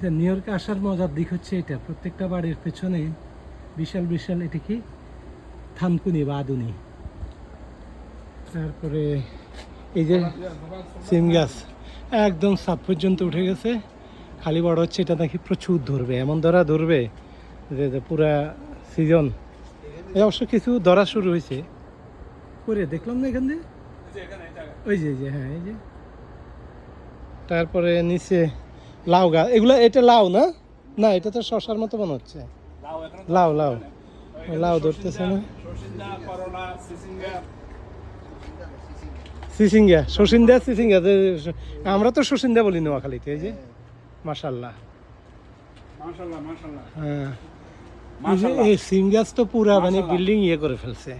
New ইয়র্কে আসার মজার দিক হচ্ছে এটা, প্রত্যেকটা বাড়ির পেছনে বিশাল বিশাল, এটা কি থানকুনি বা আদুনি। তারপরে এই যে সিম গাছ একদম সাত পর্যন্ত উঠে গেছে, খালি বড় হচ্ছে, এটা নাকি প্রচুর ধরবে, এমন ধরবে যে পুরা সিজন। অবশ্য কিছু ধরা শুরু হয়েছে, করে দেখলাম না এখান দিয়ে, ওই যে হ্যাঁ এই যে। তারপরে নিচে লাউ গাছ, এগুলো এটা লাউ না, না এটা তো শশার মতো মনে হচ্ছে। লাউ লাউ লাউ ধরতেছে না, সিসিঙ্গা শশিন্দা সিসিঙ্গা, আমরা তো শশিন্দা বলি নোয়াখালীতে। এই যে মাশাল্লাহ, হ্যাঁ এই সিম গাছ তো পুরা মানে বিল্ডিং ইয়ে করে ফেলছে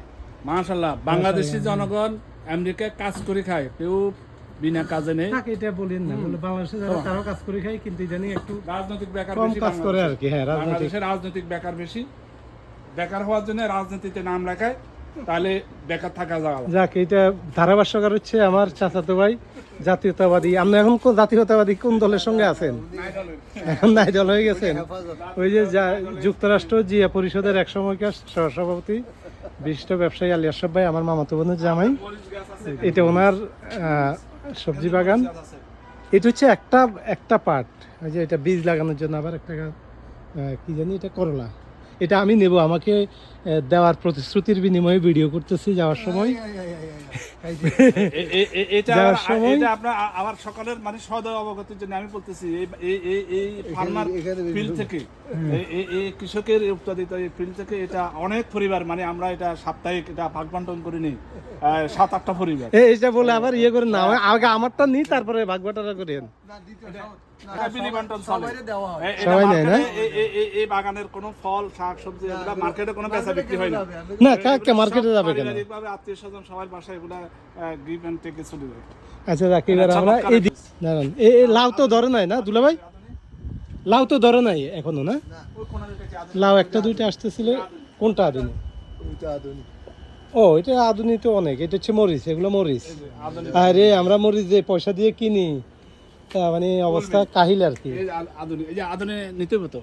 মাশাআল্লাহ। বাংলাদেশি জনগণ আমেরিকায় কাজ করে খায়, কেউ বিনা কাজে নেই। এটা বলেন না, বলে বাংলাদেশে যারা তারাও কাজ করে খায়, কিন্তু জানি একটু রাজনৈতিক বেকার কম বেশি কাজ করে আর কি। হ্যাঁ বাংলাদেশের রাজনৈতিক বেকার বেশি, বেকার হওয়ার জন্য রাজনীতিতে নাম লেখায়, তাহলে বেকার থাকা যাবে। যাক, এটা ধারাভাষ্যকার হচ্ছে আমার চাচাতো ভাই, জাতীয়তাবাদী। আপনি এখন কোন জাতীয়তাবাদী কোন দলের সঙ্গে আছেন? এখন নাই দল হয়ে গেছেন। ওই যে যুক্তরাষ্ট্র জিয়া পরিষদের এক সময়কার সহসভাপতি বিশিষ্ট ব্যবসায়ী আলী আশরাফ ভাই, আমার মামাতো বোনের জামাই, এটা ওনার সবজি বাগান। এটা হচ্ছে একটা পার্ট, ওই যে এটা বীজ লাগানোর জন্য, আবার একটা কি জানি এটা করলা, এটা আমি নেব, আমাকে দেওয়ার প্রতিশ্রুতির বিনিময়ে ভিডিও করতেছি যাওয়ার সময়। এটা আপনার আবার সকালের মানে সদয় অবগতির জন্য আমি বলতেছি, এই ফার্মার ফিল্ড থেকে, এই কৃষকের উৎপাদিত এই ফিল্ড থেকে এটা অনেক পরিবার, মানে আমরা এটা সাপ্তাহিক এটা ভাগ বন্টন করে নিই, 7-8টা পরিবার। এটা বলে আবার ইয়ে করে না, আগে আমারটা নিই তারপরে ভাগ বাটোয়ারা করেন। সবাই নেয় না, এই বাগানের কোনো ফল শাক সবজি এগুলা মার্কেটে কোনো বেচা বিক্রি হয় না। না কাকে মার্কেটে যাবে কেন? আত্মীয় স্বজন সবার বাসায় এগুলা গিভ এন্ড টেকে চলে যায়। আচ্ছা যাক, এবার আমরা এই দাঁড়ান, এই লাউ তো ধরে নাই না দুলা ভাই? লাউ তো ধরে নাই এখনো না? লাউ একটা দুইটা আসতেছিল। কোনটা আধুনিক? ও এটা আধুনিক তো অনেক, এটা হচ্ছে মরিচ, এগুলো মরিচ। আরে আমরা মরিচ যে পয়সা দিয়ে কিনি, তা মানে অবস্থা কাহিল আর কি। আধুনিক নিতে হতো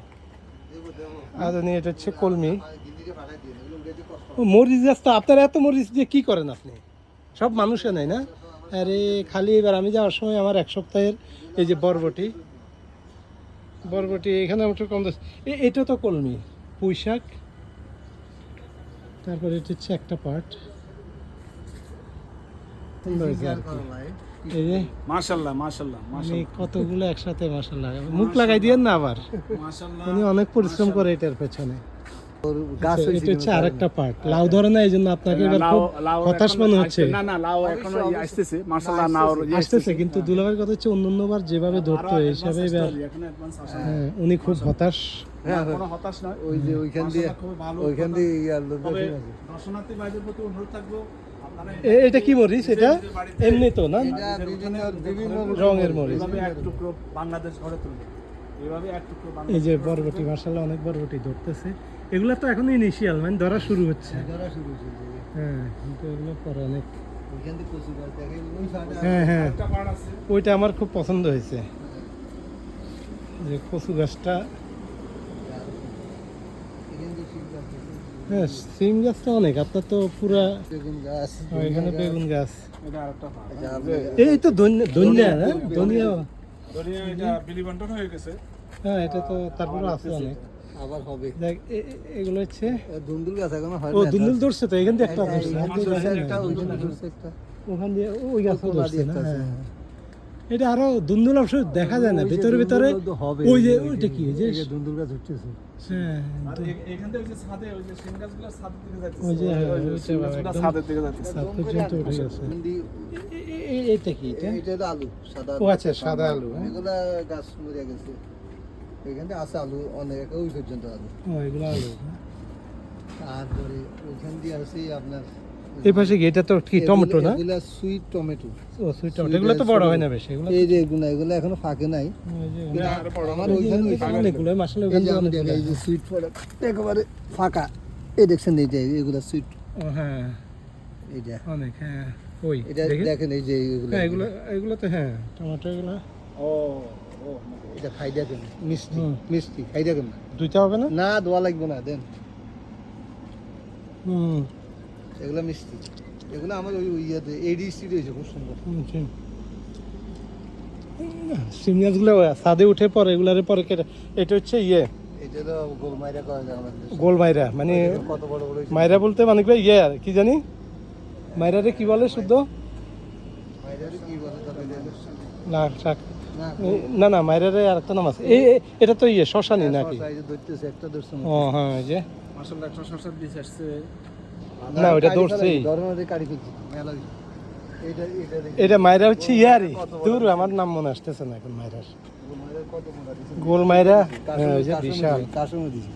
আধুনিক, এটা হচ্ছে কলমি। মরিচ গাছ তো আপনার এত মরিচ দিয়ে কি করেন আপনি? সব মানুষে নেয় না? আরে খালি এবার আমি যাওয়ার সময় আমার এক সপ্তাহের এই যে বরবটি এখানে আমার কম দাম। এটা তো কলমি, পুঁই শাক। তারপরে এটা হচ্ছে একটা পার্ট, সুন্দর হয়েছে আর কি। এই যে মাশাআল্লাহ মাশাআল্লাহ আমি কতগুলো একসাথে, মাশাআল্লাহ, মুখ লাগাই দিয়েন না আবার, উনি অনেক পরিশ্রম করে এটার পেছনে। এটা হচ্ছে আরেকটা পার্ট, লাউ ধরে না, এই জন্য আপনাকে এবার খুব হতাশ মনে হচ্ছে। না না, লাউ এখনো আসতেছে, মাশাআল্লাহ নাও আসতেছে, কিন্তু দুলাভাইয়ের কথা হচ্ছে অন্যবার যেভাবে ধরতো এই হিসাবে এবার উনি খুব হতাশ। কোনো হতাশ নয়, ওই যে ওইখান দিয়ে দর্শনার্থী ভাইদের প্রতি অনুরোধ থাকবো, এটা কি মরিচ? এটা এমনি তো না, বিভিন্ন রঙের মরিচ। এক টুকরো বাংলাদেশ গড়ে তুলবে, এইভাবে এক টুকরো এই যে বরবটি, মাশাআল্লাহ অনেক বরবটি ধরতেছে। এগুলা তো এখন ইনিশিয়াল, মানে ধরা শুরু হচ্ছে। হ্যাঁ, কিন্তু এগুলো পরে অনেক। হ্যাঁ ওইটা আমার খুব পছন্দ হয়েছে, যে কচু গাছটা। হ্যাঁ সিম গাছটা অনেক, আপনার তো পুরা বেগুন গাছ, এখানে বেগুন গাছ। এটা আরেকটা এই তো ধনিয়া না, ধনিয়া। এটা বিলি বন্টন হয়ে গেছে। হ্যাঁ এটা তো তারপরে আছে অনেক, আবার হবে। দেখ এগুলো হচ্ছে দুন্দুল গাছ এখনো হয় ও না। দুন্দুল ধরছে তো, এখান দিয়ে একটা ধরছে, একটা ওইখানে ধরছে একটা। ওখান দিয়ে ওই গাছও ধরছে না। হ্যাঁ এটা আরো দুন্দুল অবশ্য দেখা যায় না, ভিতরে ভিতরে ওই যে ওইটা কি যে দুন্দুল গাছ উঠতেছে। হ্যাঁ এখান থেকে ওই যে ছাদে ওই যে সিম গাছগুলো ছাদের দিকে যাচ্ছে, ওই যে ছাদের দিকে যাচ্ছে। সাত পর্যন্ত উঠে গেছে। এইটা কি? এটা তো আলু, সাদা ও আচ্ছা, সাদা আলু। এগুলা গাছ মরে গেছে, এখানে আছে আলু অনেক, ওই পর্যন্ত আলু। ও এগুলো আলু। তারপরে ওইখান দিয়ে আছে আপনার এই পাশে কি? এটা তো কি টমেটো না? এগুলা সুইট টমেটো। ও সুইট টমেটো, এগুলো তো বড় হয় না বেশি। এগুলো এই যে এগুলো এখনো ফাঁকে নাই। আমার ওইখানে অনেকগুলো মাশাআল্লাহ, ওখানে অনেক। এই যে সুইট একেবারে ফাঁকা, এই দেখছেন এই যে এগুলা সুইট। ও হ্যাঁ এই যে অনেক। হ্যাঁ ওই এটা দেখেন এই যে এগুলো, হ্যাঁ এগুলো তো হ্যাঁ টমেটো এগুলো। ও এটা খাই দেখেন মিষ্টি হুম। মিষ্টি খাই দেখেন না দুইটা হবে না? না দোয়া লাগবে না দেন হুম এগুলো মিষ্টি এগুলো আমার ওই ইয়েতে এডিসি রয়েছে খুব সুন্দর সিমনিয়াসগুলো ছাদে উঠে পরে এগুলারে পরে এটা হচ্ছে ইয়ে এটা তো গোলমাইরা করা যায় আমাদের গোল মাইরা মানে কত বড় বড় হয়েছে। মাইরা বলতে মানে কি ইয়ে আর কি জানি মাইরারে কি বলে শুদ্ধ মাইরারে কি বলে তবে দেন না থাক না না না মাইরারে আর একটা নাম আছে এটা তো ইয়ে শ্মশানি নাকি এই যে ধরতেছে একটা ধরছে ও হ্যাঁ এই যে মাশাআল্লাহ একটা শশার বীজ আসছে না ওটা ধরছেই ধরনের কাটি ফেলছি মেলা এটা এটা দেখি এটা মাইরা হচ্ছে ইয়ারি দূর আমার নাম মনে আসতেছে না এখন মাইরার গোলমাইরা কত মোটা দিছে গোল মাইরা হ্যাঁ ওই যে বিশাল কাশমে দিছে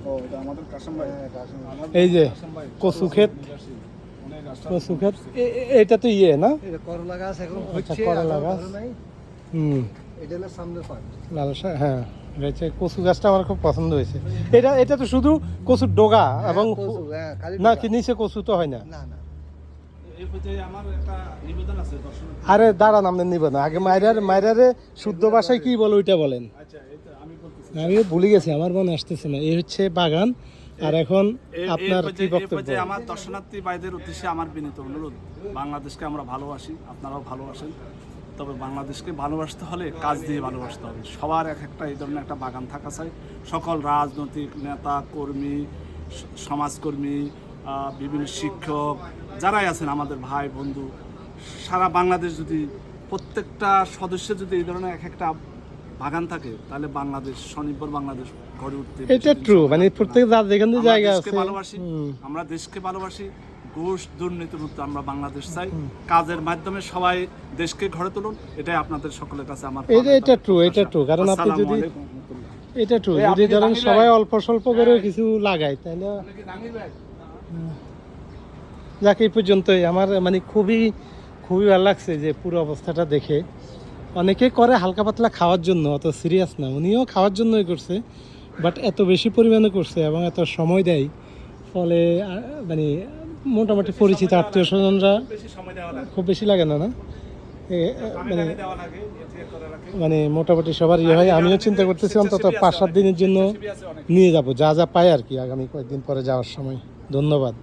ও এটা আমাদের কাশম ভাই হ্যাঁ কাশমে এই যে কাশম ভাই কচু ক্ষেত অনেক রাস্তা কচু ক্ষেত এটা তো ইয়ে না এটা করলা গাছ এখন আচ্ছা, হচ্ছে করলা আগে গাছ। ধরে নাই হুম এটা হলো সামনে পাট লাল শাক হ্যাঁ এটা হচ্ছে কচু গাছটা আমার খুব পছন্দ হয়েছে এটা তো শুধু কচুর ডগা এবং খালি না কি নিচে কচু তো হয় না না না এই পর্যায়ে আমার একটা নিবেদন আছে দর্শক আরে দাঁড়ান আপনি নিব না আগে মাইরারে শুদ্ধ ভাষায় কি বলে ওইটা বলেন আচ্ছা এই তো আমি বলতেছি আমিও ভুলে গেছি আমার মনে আসতেছে না এই হচ্ছে বাগান আর এখন আপনার কি এই বক্তব্য পর্যায়ে আমার দর্শনার্থী ভাইদের উদ্দেশ্যে আমার বিনীত অনুরোধ বাংলাদেশকে আমরা ভালোবাসি আপনারাও ভালোবাসেন তবে বাংলাদেশকে ভালোবাসতে হলে কাজ দিয়ে ভালোবাসতে হবে সবার এক একটা এই ধরনের একটা বাগান থাকা চাই সকল রাজনৈতিক নেতা কর্মী সমাজকর্মী বিভিন্ন শিক্ষক যারাই আছেন আমাদের ভাই বন্ধু সারা বাংলাদেশ যদি প্রত্যেকটা সদস্যের যদি এই ধরনের এক একটা বাগান থাকে তাহলে বাংলাদেশ স্বনির্ভর বাংলাদেশ গড়ে উঠতে এটা ট্রু মানে প্রত্যেক যার যেখানে আমরা জায়গা দেশকে আছে ভালোবাসি হুম। আমরা দেশকে ভালোবাসি ঘুষ দুর্নীতি মুক্ত আমরা বাংলাদেশ চাই কাজের মাধ্যমে সবাই দেশকে গড়ে তুলুন এটাই আপনাদের সকলের কাছে আমার এটা ট্রু এটা ট্রু কারণ আপনি আসসালামু যদি আলাইকুম রহমতুল্লাহ। এটা ট্রু এই যদি আপনি ধরেন জানিয়ে সবাই দেন। অল্প স্বল্প করে কিছু লাগায় তাহলে যাক এই পর্যন্তই আমার মানে খুবই খুবই ভালো লাগছে যে পুরো অবস্থাটা দেখে অনেকে করে হালকা পাতলা খাওয়ার জন্য অত সিরিয়াস না উনিও খাওয়ার জন্যই করছে বাট এত বেশি পরিমাণে করছে এবং এত সময় দেয় ফলে মানে মোটামুটি পরিচিত আত্মীয় স্বজনরা বেশি সময় দেওয়া লাগে খুব বেশি লাগে না না মানে কানে দেওয়া লাগে এতে করা লাগে মানে মোটামুটি সবার ইয়ে হয় আমিও চিন্তা করতেছি অন্তত স্বেচ্ছাসেবী আছে 5-7 দিনের জন্য স্বেচ্ছাসেবী আছে অনেক। নিয়ে যাব যা যা পাই আর কি আগামী কয়েকদিন পরে যাওয়ার সময় ধন্যবাদ